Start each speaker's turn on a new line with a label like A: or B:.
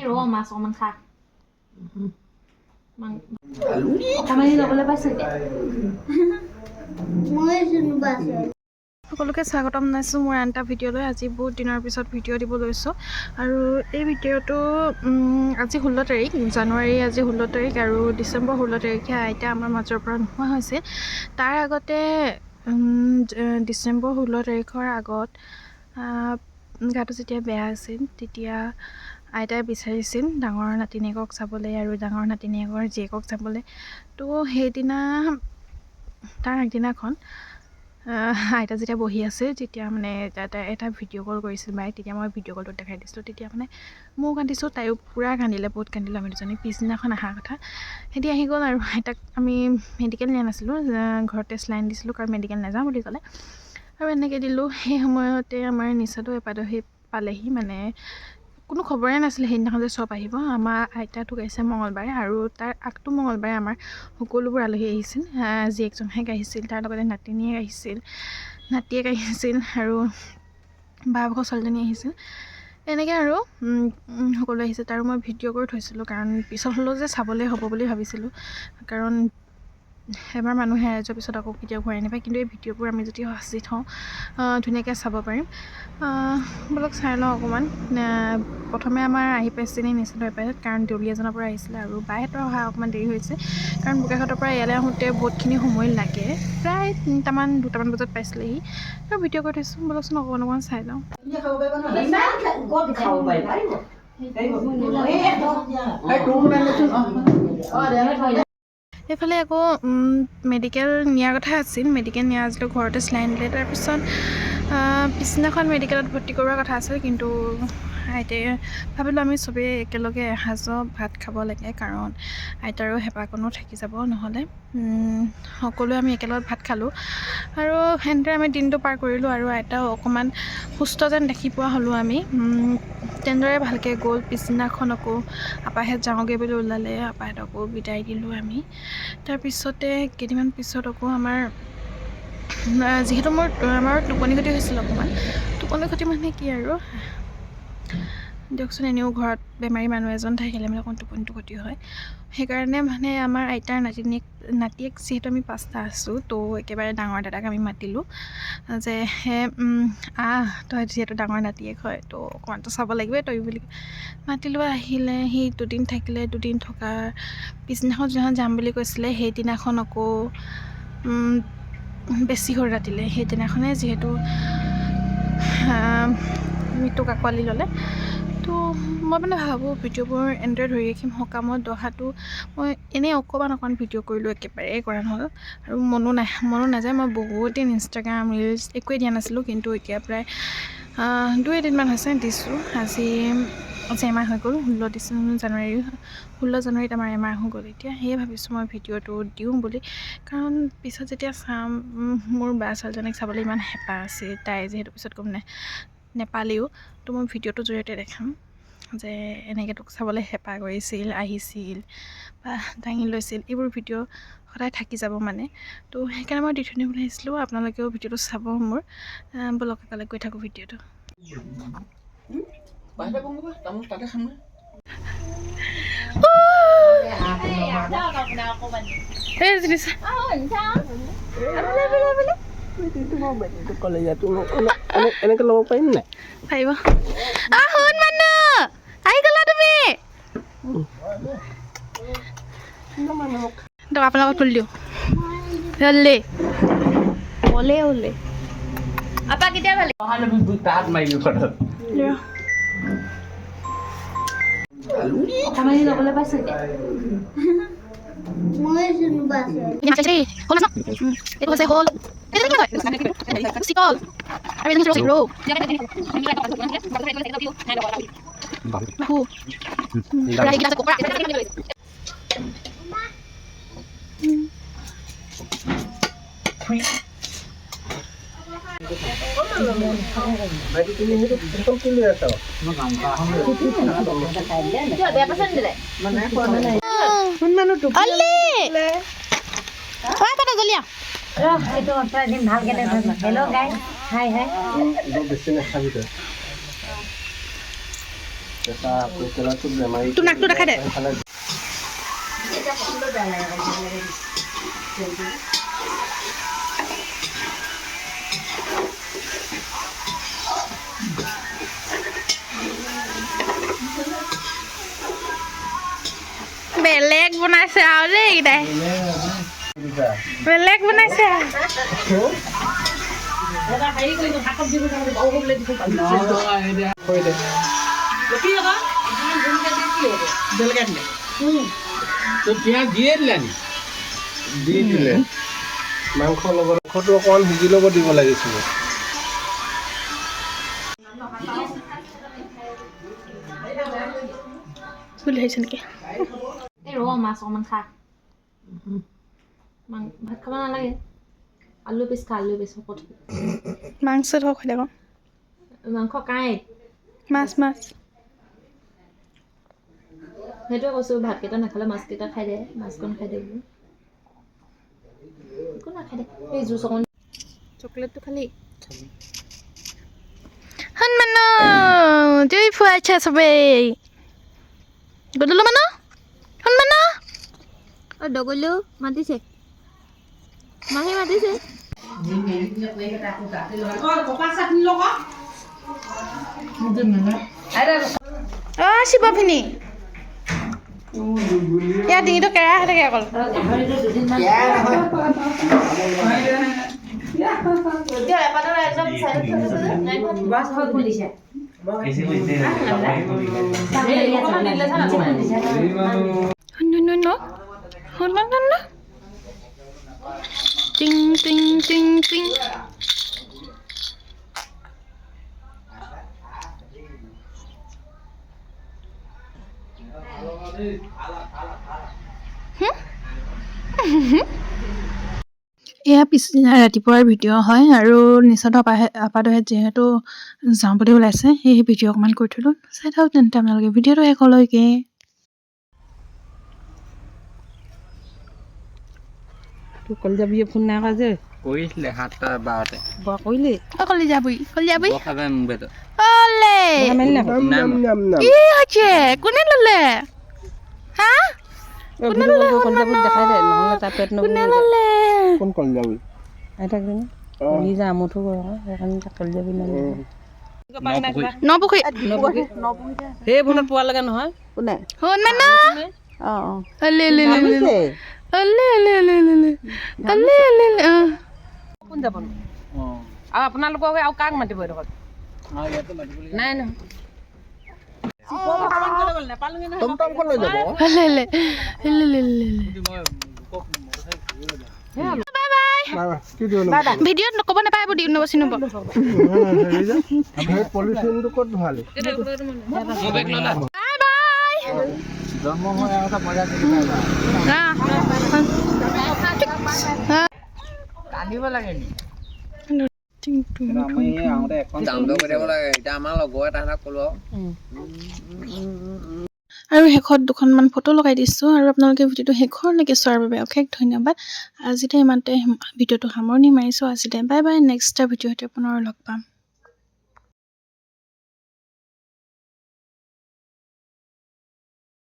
A: ro mas man kha man kamani lobole paise de moi junu base সকলোকে স্বাগতম জনাইছোঁ মোৰ আন এটা ভিডিঅ'লৈ। আজি বহুত দিনৰ পিছত ভিডিঅ' দিব লৈছোঁ আৰু এই ভিডিঅ'টো আজি 16 তাৰিখ জানুৱাৰী, আজি 16 তাৰিখ আৰু ডিচেম্বৰ 16 তাৰিখে আইতা আমাৰ মাজৰ পৰা নোহোৱা হৈছে। তাৰ আগতে ডিচেম্বৰ 16 তাৰিখৰ আগত গাটো যেতিয়া বেয়া আছিল তেতিয়া আইতাই বিচাৰিছিল ডাঙৰ নাতিনীয়েকক চাবলৈ আৰু ডাঙৰ নাতিনীয়েকৰ জীয়েকক চাবলৈ। তো সেইদিনা তাৰ আগদিনাখন আইতা যেতিয়া বহি আছে তেতিয়া মানে এটা ভিডিঅ' কল কৰিছিল বাই। তেতিয়া মই ভিডিঅ' কলটোত দেখাই দিছিলোঁ। তেতিয়া মানে ময়ো কান্দিছোঁ, তাইও পূৰা কান্দিলে, বহুত কান্দিলোঁ আমি দুজনী। পিছদিনাখন অহাৰ কথা সিহঁতি আহি গ'ল আৰু আইতাক আমি মেডিকেল নিয়া নাছিলোঁ, ঘৰতে চেলাইন দিছিলোঁ কাৰণ মেডিকেল নাযাওঁ বুলি ক'লে আৰু এনেকৈ দিলোঁ। সেই সময়তে আমাৰ নিচাটো এপাদহি পালেহি, মানে কোনো খবৰে নাছিলে সেইদিনাখন যে চব আহিব। আমাৰ আইতা ঢুকাইছে মঙলবাৰে আৰু তাৰ আগটো মঙলবাৰে আমাৰ সকলোবোৰ আলহী আহিছিল। জীয়েক জোঁৱাইক আহিছিল, তাৰ লগতে নাতিনীয়েক আহিছিল, নাতিয়েক আহিছিল আৰু বা ভাগৰ ছোৱালীজনী আহিছিল। এনেকৈ আৰু সকলো আহিছিল। তাৰ মই ভিডিঅ' কৰি থৈছিলোঁ কাৰণ পিছত হ'লেও যে চাবলৈ হ'ব বুলি ভাবিছিলোঁ, কাৰণ এবাৰ মানুহে হেৰাই যোৱাৰ পিছত আকৌ কেতিয়াও ঘূৰাই নাপায়। কিন্তু এই ভিডিঅ'বোৰ আমি যদি সাঁচি থওঁ ধুনীয়াকৈ চাব পাৰিম। ব'লক চাই লওঁ অকণমান। প্ৰথমে আমাৰ আহি পাইছিলে নিশ্চিত হৈ পাই, কাৰণ দেউলীয়াজনৰ পৰা আহিছিলে আৰু বাইহঁতৰ অহা অকণমান দেৰি হৈছে কাৰণ বোকাখাটৰ পৰা ইয়ালৈ আহোঁতে বহুতখিনি সময় লাগে। প্ৰায় 2টামান বজাত পাইছিলেহি আৰু ভিডিঅ' কৰি থৈছোঁ। ব'লকচোন অকণমান চাই লওঁ। এইফালে আকৌ মেডিকেল নিয়াৰ কথা আছিল, মেডিকেল নিয়া আছিলোঁ, ঘৰতে চেলাইন দিলে। তাৰপিছত পিছদিনাখন মেডিকেলত ভৰ্তি কৰোৱাৰ কথা আছিল, কিন্তু আইতাই ভাবিলোঁ আমি চবেই একেলগে এসাঁজ ভাত খাব লাগে কাৰণ আইতাৰো হেঁপাহকণো থাকি যাব নহ'লে। সকলোৱে আমি একেলগত ভাত খালোঁ আৰু সেনেদৰে আমি দিনটো পাৰ কৰিলোঁ আৰু আইতাও অকণমান সুস্থ যেন দেখি পোৱা হ'লোঁ আমি। তেনেদৰে ভালকৈ গ'ল। পিছদিনাখন আকৌ আপাহঁত যাওঁগৈ বুলি ওলালে, আপাহঁতকো বিদায় দিলোঁ আমি। তাৰপিছতে কেইদিনমান পিছত আকৌ যিহেতু আমাৰ টোপনি ক্ষতি হৈছিল অকণমান। টোপনি ক্ষতি মানে কি আৰু দিয়কচোন, এনেও ঘৰত বেমাৰী মানুহ এজন থাকিলে মানে অকণ টোপনিটো ক্ষতি হয়। সেইকাৰণে মানে আমাৰ আইতাৰ নাতিয়েক যিহেতু আমি 5টা আছোঁ, তো একেবাৰে ডাঙৰ দাদাক আমি মাতিলোঁ যে তই যিহেতু ডাঙৰ নাতিয়েক হয় তো অকণমানতো চাব লাগিবই তই বুলি মাতিলোঁ। আহিলে, সি 2 দিন থাকিলে। 2 দিন থকাৰ পিছদিনাখন যিদিনাখন যাম বুলি কৈছিলে সেইদিনাখন আকৌ বেছি হ'ল ৰাতিলৈ। সেইদিনাখনে যিহেতু মৃত্যুক আঁকোৱালি ল'লে। তো মই মানে ভাবোঁ ভিডিঅ'বোৰ এনেদৰে ধৰি ৰাখিম। সকামত দহাটো মই এনেই অকণমান ভিডিঅ' কৰিলোঁ, একেবাৰে কৰা নহ'ল আৰু মনো নাযায়। মই বহুত দিন ইনষ্টাগ্ৰাম ৰিলচ একোৱেই দিয়া নাছিলোঁ, কিন্তু এতিয়া প্ৰায় 2-3 দিন হৈছে দিছোঁ। আজি এমাহ হৈ গ'ল। 16 জানুৱাৰীত আমাৰ এমাহ হৈ গ'ল এতিয়া। সেয়ে ভাবিছোঁ মই ভিডিঅ'টো দিওঁ বুলি, কাৰণ পিছত যেতিয়া চাম মোৰ বা ছোৱালীজনীক চাবলৈ ইমান হেঁপাহ আছে। তাই যিহেতু পিছত গম নেপালেও, তো মই ভিডিঅ'টোৰ জৰিয়তে দেখাম যে এনেকৈ তোক চাবলৈ হেঁপাহ কৰিছিল, আহিছিল বা দাঙি লৈছিল। এইবোৰ ভিডিঅ' সদায় থাকি যাব মানে। তো সেইকাৰণে মই দি থৈ দিম বুলি আহিছিলোঁ। আপোনালোকেও ভিডিঅ'টো চাব মোৰ। ব'লক একালে গৈ থাকোঁ ভিডিঅ'টো।
B: এনেকে ল'ব পাৰিম নাই?
A: পাৰিব। শুন মানুহ আহি গ'লা তুমি। আপোনালোকক তুলি দিওঁ জল্দি ওলে আপা কেতিয়া ভালে ল'বলৈ পাইছে মই জুনু বাছে এইটো হৈছে হ'ল চিকল আৰু এজনী ৰৌ
C: Hello guys, hi.
A: তোৰ নাকটো দেখাই দে বেলেগ বনাইছে আৰু দেই এইকেইটাই বেলেগ বনাইছে
B: মাংস লগত মাংসটো অকণমান সিজি ল'ব দিব লাগিছিলে
A: ভুল হৈছে নেকি
C: এই ৰ মাছ অকণমান খা ভাত খাব নালাগে আলু পিচ খা আলু পিচ শকত
A: মাংস থওক হ'লে আকৌ
C: মাংস কাঁইট
A: মাছ মাছ
C: সেইটোৱে কৈছোঁ ভাতকেইটা নাখালে মাছকেইটা খাই দে মাছকণ খাই দে বোলো একো নাখাই দে এই জুচ অকণ চকলেটটো খালি
A: হনুমানো জুই ফুৱাইছে চবেই গধূলি মানো হনুমানো
C: অ ডগলেও মাতিছে মাহী মাতিছে
A: অ শিৱভিনী ইয়াৰ ডিঙিটো কেৰা হৈ থাকে অকল টিং টিং টিং টিং এয়া পিছদিনা ৰাতিপুৱাৰ ভিডিঅ' হয় আৰু নিচত আপাদহে যিহেতু যাওঁ বুলি ওলাইছে সেই ভিডিঅ' অকণমান কৰি থ'লোঁ চাই থাকক তেন্তে আপোনালোকে ভিডিঅ'টো শেষলৈকে
D: তোৰ কলিজাবি ফোন নাই কৰা যে
B: কৰিছিলে 7টা 12তে
D: বৰ কৰিলি
A: কলিজাবুই
B: খাবে মোবাইলত
A: অলে
D: মেলি নাখ
A: কি হৈছে কোনে ল'লে হা
D: কলিজাবুক দেখাই দে নহ'লে তাৰ পেট
A: কোনে ল'লে
B: কোন কল যাবি
D: আইতাক জানো কলিজা আমঠো কৰ সেইকাৰণে তাক কলিজাবি নালাগে
A: নপুখুৰী
D: সেই ফোনত পোৱা লাগে নহয় কোনে
A: হনুমানো
D: অঁ অঁ
A: অলে
D: কোন যাব আৰু আপোনালোকক আৰু কাক মাতিব এইডোখৰত নাই নহয়
A: ভিডিঅ'ত ক'ব নাপায় দিওঁ চিনিব
B: পলিথিনটো ক'ত ভৰালি জন্ম হৈ এটা মজা কান্দিব লাগে নি আহোঁতে এখন ডাউনলোড কৰি দিব লাগে এতিয়া আমাৰ লগৰ এটা ক'লো
A: আৰু শেষত দুখনমান ফটো লগাই দিছোঁ আৰু আপোনালোকে ভিডিঅ'টো শেষলৈকে চোৱাৰ বাবে অশেষ ধন্যবাদ আজিতে ইমানতে ভিডিঅ'টো সামৰণি মাৰিছোঁ আজিতে বাই বাই নেক্সট ভিডিঅ'তে পুনৰ লগ পাম